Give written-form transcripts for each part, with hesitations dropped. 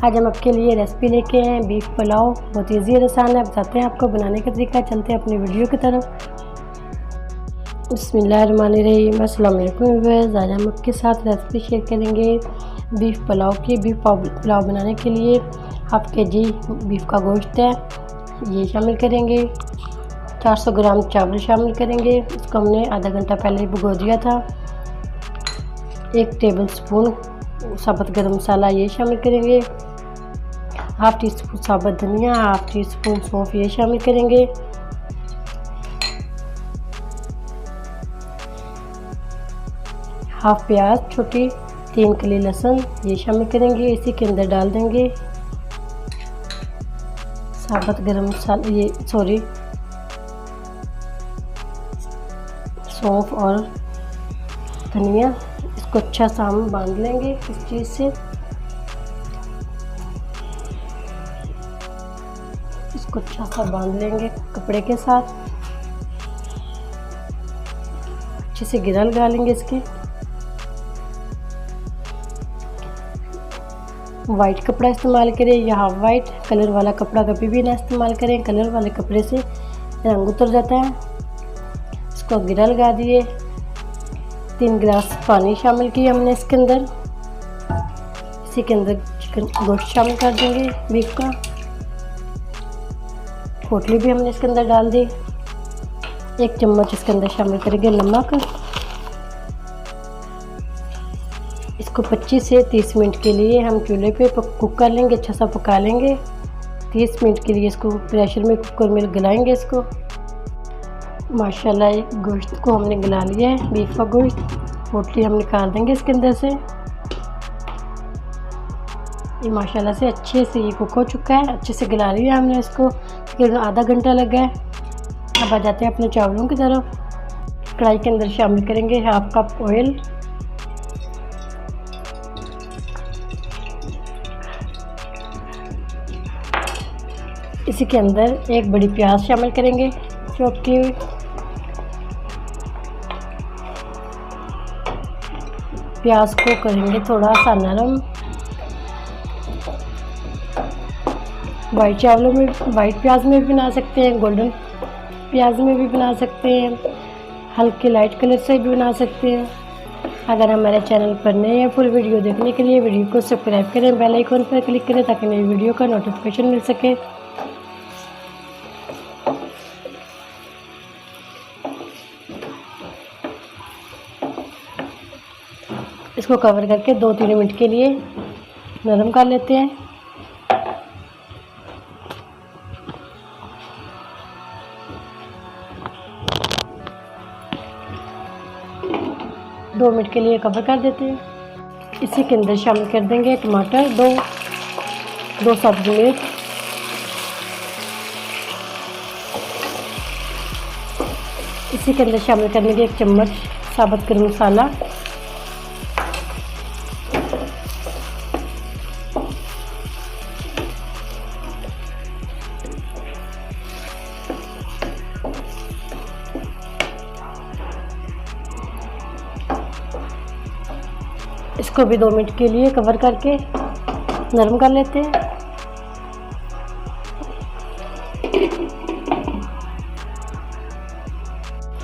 आज हम आपके लिए रेसिपी लेके आए हैं बीफ पुलाव। बहुत ईजी और आसान है, बताते हैं आपको बनाने का तरीका। चलते हैं अपनी वीडियो की तरफ। बिस्मिल्लाहिर्रहमानिर्रहीम। अस्सलाम वालेकुम व्यूअर्स, आज हम आपके साथ रेसिपी शेयर करेंगे बीफ पुलाव की। बीफ पुलाव बनाने के लिए हाफ केजी बीफ का गोश्त है, ये शामिल करेंगे। 400 ग्राम चावल शामिल करेंगे, इसको हमने आधा घंटा पहले भिगो दिया था। 1 टेबल स्पून साबुत गरम मसाला ये शामिल करेंगे। हाफ टी स्पून साबुत धनिया, हाफ टी स्पून सौंफ ये शामिल करेंगे। हाफ प्याज छोटी, 3 कली लहसुन ये शामिल करेंगे। इसी के अंदर डाल देंगे साबुत गरम मसाला सौंफ और धनिया। इसको अच्छा सा हम बांध लेंगे इस चीज़ से। इसको अच्छा सा बांध लेंगे कपड़े के साथ। अच्छे से गिरा लगा लेंगे इसके। वाइट कपड़ा इस्तेमाल करें या हाफ वाइट, कलर वाला कपड़ा कभी भी ना इस्तेमाल करें, कलर वाले कपड़े से रंग उतर जाता है। इसको गिरा लगा दिए। 3 गिलास पानी शामिल किया हमने इसके अंदर। इसी के अंदर चिकन गोश्त शामिल कर देंगे बीफ का। पोटली भी हमने इसके अंदर डाल दी। 1 चम्मच इसके अंदर शामिल करेंगे नमक। इसको 25 से 30 मिनट के लिए हम चूल्हे पे कुक कर लेंगे, अच्छा सा पका लेंगे। 30 मिनट के लिए इसको प्रेशर में कुकर में गलाएंगे इसको। माशाल्लाह गोश्त को हमने गला लिया है, बीफ का गोश्त। पोटली हम निकाल देंगे इसके अंदर से। ये माशाल्लाह से अच्छे से ये कुक हो चुका है, अच्छे से गला लिया हमने इसको। तकरीबन आधा घंटा लगा है। अब आ जाते हैं अपने चावलों की तरफ। कढ़ाई के अंदर शामिल करेंगे हाफ कप ऑयल। इसी के अंदर 1 बड़ी प्याज शामिल करेंगे चॉप की हुई। प्याज को करेंगे थोड़ा सा नरम। वाइट प्याज में भी बना सकते हैं, गोल्डन प्याज में भी बना सकते हैं, हल्के लाइट कलर से भी बना सकते हैं। अगर हमारे चैनल पर नए हैं, फुल वीडियो देखने के लिए वीडियो को सब्सक्राइब करें, बेल आइकन पर क्लिक करें ताकि नई वीडियो का नोटिफिकेशन मिल सके। इसको कवर करके 2-3 मिनट के लिए नरम कर लेते हैं। दो मिनट के लिए कवर कर देते हैं। इसी के अंदर शामिल कर देंगे टमाटर, दो सब्जी मिर्च, इसी के अंदर शामिल कर देंगे 1 चम्मच साबुत गरम मसाला। इसको भी 2 मिनट के लिए कवर करके नरम कर लेते हैं।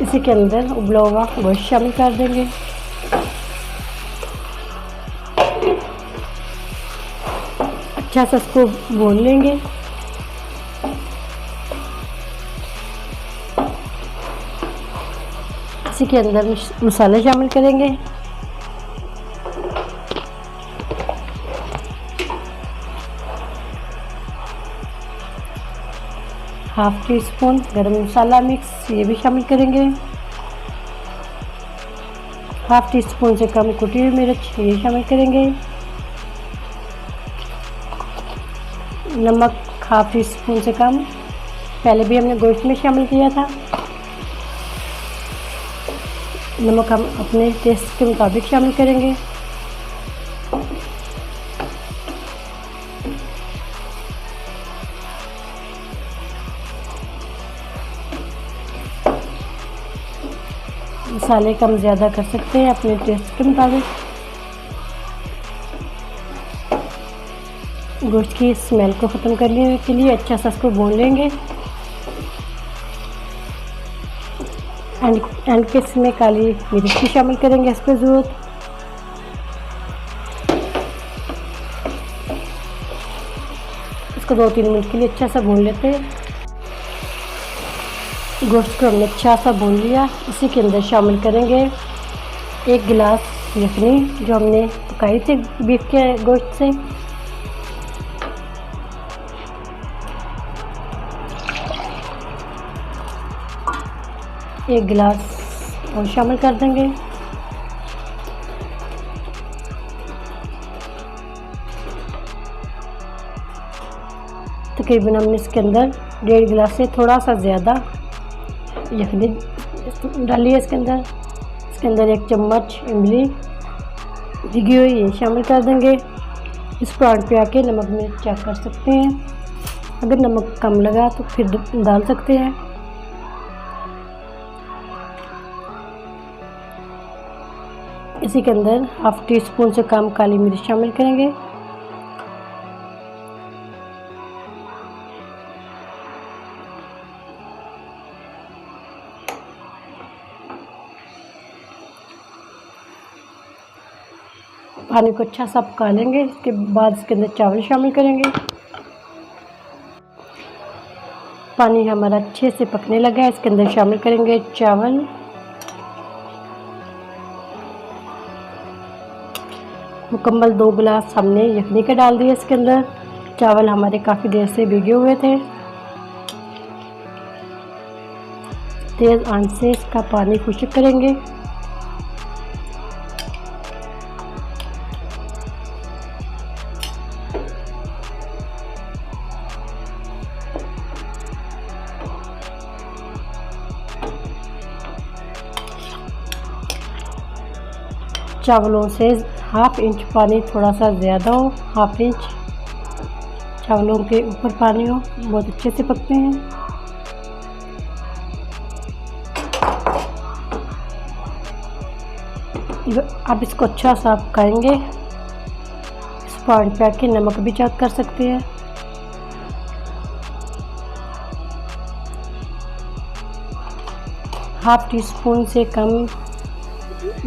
इसी के अंदर उबला हुआ गोश्त शामिल कर देंगे। अच्छा सा इसको भून लेंगे। इसी के अंदर मसाले शामिल करेंगे। हाफ टी स्पून गरम मसाला मिक्स ये भी शामिल करेंगे। हाफ टी स्पून से कम कुटी हुई मिर्च ये शामिल करेंगे। नमक हाफ टी स्पून से कम, पहले भी हमने गोश्त में शामिल किया था। नमक हम अपने टेस्ट के मुताबिक शामिल करेंगे। मसाले कम ज़्यादा कर सकते हैं अपने टेस्ट के मुताबिक। गोश्त की स्मेल को ख़त्म करने के लिए अच्छा सा इसको भून लेंगे। एंड पे इसमें काली मिर्च भी शामिल करेंगे इस पर ज़रूरत। इसको 2-3 मिनट के लिए अच्छा सा भून लेते हैं। गोश्त को हमने अच्छा सा भून लिया। इसी के अंदर शामिल करेंगे 1 गिलास यखनी जो हमने पकाई थी बीफ के गोश्त से। एक गिलास और शामिल कर देंगे। तकरीबन हमने इसके अंदर 1.5 गिलास से थोड़ा सा ज़्यादा यखनी डाली है इसके अंदर। इसके अंदर 1 चम्मच इमली भिगी हुई ये शामिल कर देंगे। इस पॉइंट पे आके नमक मिर्च चेक कर सकते हैं, अगर नमक कम लगा तो फिर डाल सकते हैं। इसी के अंदर 1/2 टीस्पून से कम काली मिर्च शामिल करेंगे। पानी को अच्छा सा पका लेंगे। इसके बाद इसके अंदर चावल शामिल करेंगे। पानी हमारा अच्छे से पकने लगा है। इसके अंदर शामिल करेंगे चावल। मुकम्मल 2 गिलास हमने यखनी का डाल दिया इसके अंदर। चावल हमारे काफ़ी देर से भिगे हुए थे। तेज़ आंच से इसका पानी खुश्क करेंगे। चावलों से 1/2 इंच पानी थोड़ा सा ज़्यादा हो, 1/2 इंच चावलों के ऊपर पानी हो, बहुत अच्छे से पकते हैं। अब इसको अच्छा सा पकाएंगे। इस पॉइंट पे आके नमक भी चेक कर सकते हैं। हाफ टी स्पून से कम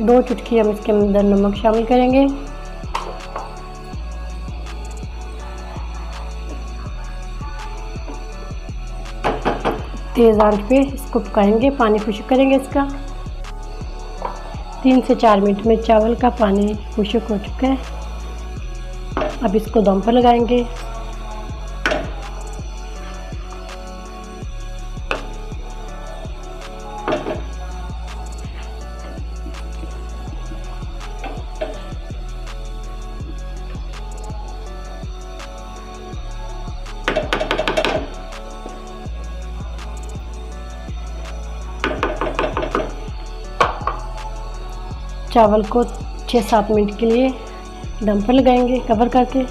2 चुटकी हम इसके अंदर नमक शामिल करेंगे। तेज़ आंच पे इसको पकाएंगे, पानी खुश्क करेंगे इसका। 3 से 4 मिनट में चावल का पानी खुश्क हो चुका है। अब इसको दम पर लगाएंगे। चावल को 6-7 मिनट के लिए दम पर लगाएंगे कवर करके।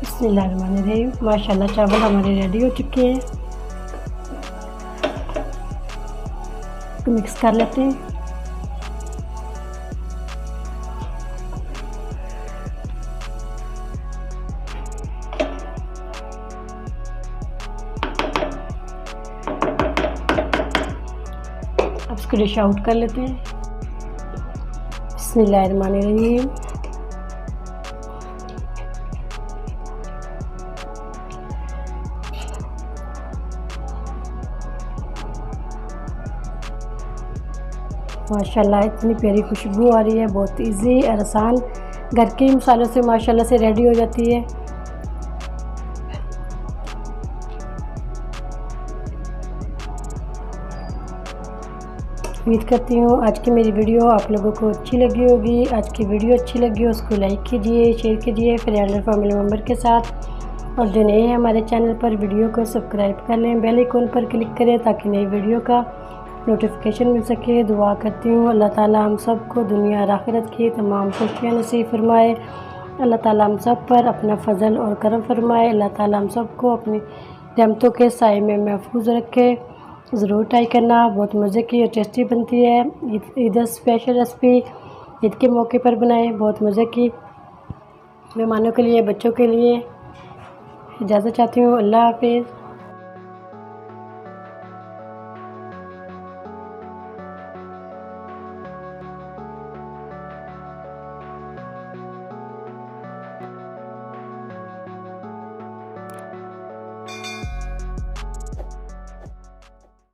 बिस्मिल्लाहिर्रहमानिर्रहीम। माशाल्लाह चावल हमारे रेडी हो चुके हैं। तो मिक्स कर लेते हैं। अब इसको डिश आउट कर लेते हैं। बिस्मिल्लाहिर्रहमानिर्रहीम। माशाल्लाह इतनी प्यारी खुशबू आ रही है। बहुत इजी और आसान घर के ही मसालों से माशाल्लाह से रेडी हो जाती है। उम्मीद करती हूँ आज की मेरी वीडियो आप लोगों को अच्छी लगी होगी। आज की वीडियो अच्छी लगी हो उसको लाइक कीजिए, शेयर कीजिए फ्रेंड और फैमिली मेम्बर के साथ। और जो नए हैं हमारे चैनल पर वीडियो को सब्सक्राइब कर लें, बेल आइकन पर क्लिक करें ताकि नई वीडियो का नोटिफिकेशन मिल सके। दुआ करती हूँ अल्लाह ताला हम सब को दुनिया और आखिरत की तमाम खुशियाँ नसीब फरमाए। अल्लाह ताला हम सब पर अपना फजल और करम फरमाए। अल्लाह ताला हम सब को अपनी रहमतों के साए में महफूज रखे। ज़रूर ट्राई करना, बहुत मज़े की और टेस्टी बनती है। ईद स्पेशल रेसिपी ईद के मौके पर बनाए, बहुत मज़े की। मेहमानों के लिए, बच्चों के लिए। इजाज़त चाहती हूँ। अल्लाह हाफ़िज़।